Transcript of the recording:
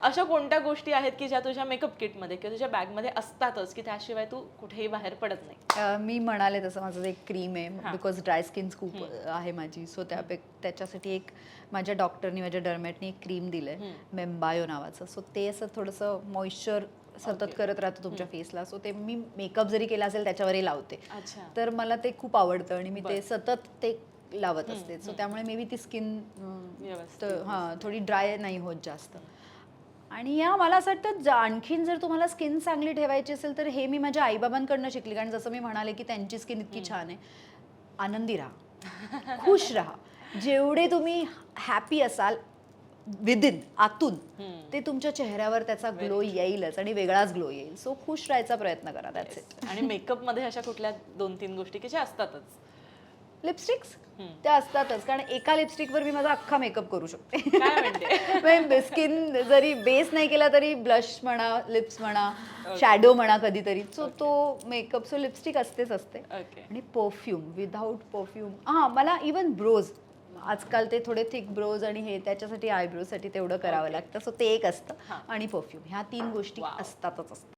अशा कोणत्या गोष्टी आहेत की ज्या तुझ्या मेकअप किटमध्ये किंवा तुझ्या बॅगमध्ये असतातच की त्याशिवाय तू कुठेही बाहेर पडत नाही? मी म्हणाले तसं माझं एक क्रीम आहे, बिकॉज ड्राय स्किन खूप आहे माझी. सो त्याच्यासाठी एक माझ्या डॉक्टरनी, माझ्या डर्मॅटनी एक क्रीम दिलंय मेम्बायो नावाचं. सो ते असं थोडंसं मॉइश्चर सतत करत राहतं तुमच्या फेसला. सो ते मी मेकअप जरी केला असेल त्याच्यावरही लावते. तर मला ते खूप आवडतं आणि मी ते सतत ते लावत असते. सो त्यामुळे मे बी ती स्किन थोडी ड्राय नाही होत जास्त. आणि मला असं वाटतं आणखीन जर तुम्हाला स्किन चांगली ठेवायची असेल तर हे मी माझ्या आईबाबांकडनं शिकली. कारण जसं मी म्हणाले की त्यांची स्किन इतकी छान आहे. आनंदी राहा, खुश राहा. जेवढे तुम्ही हॅपी असाल विदिन, आतून, ते तुमच्या चेहऱ्यावर त्याचा ग्लो येईलच आणि वेगळाच ग्लो येईल. सो खुश राहायचा प्रयत्न करा. That's it. आणि मेकअप मध्ये अशा कुठल्या 2-3 गोष्टी की ज्या असतातच? लिपस्टिक्स त्या असतातच. कारण एका लिपस्टिकवर मी माझा अख्खा मेकअप करू शकते. काय म्हणते? स्किन जरी बेस नाही केला तरी ब्लश म्हणा, लिप्स म्हणा, शॅडो म्हणा कधीतरी. सो तो मेकअप, सो लिपस्टिक असतेच असते. आणि परफ्यूम, विदाऊट परफ्यूम मला इवन ब्रोज, आजकाल ते थोडे थिक ब्रोज आणि हे त्याच्यासाठी आयब्रोसाठी तेवढं करावं लागतं. सो ते एक असतं. आणि परफ्यूम, ह्या 3 गोष्टी असतातच असतात.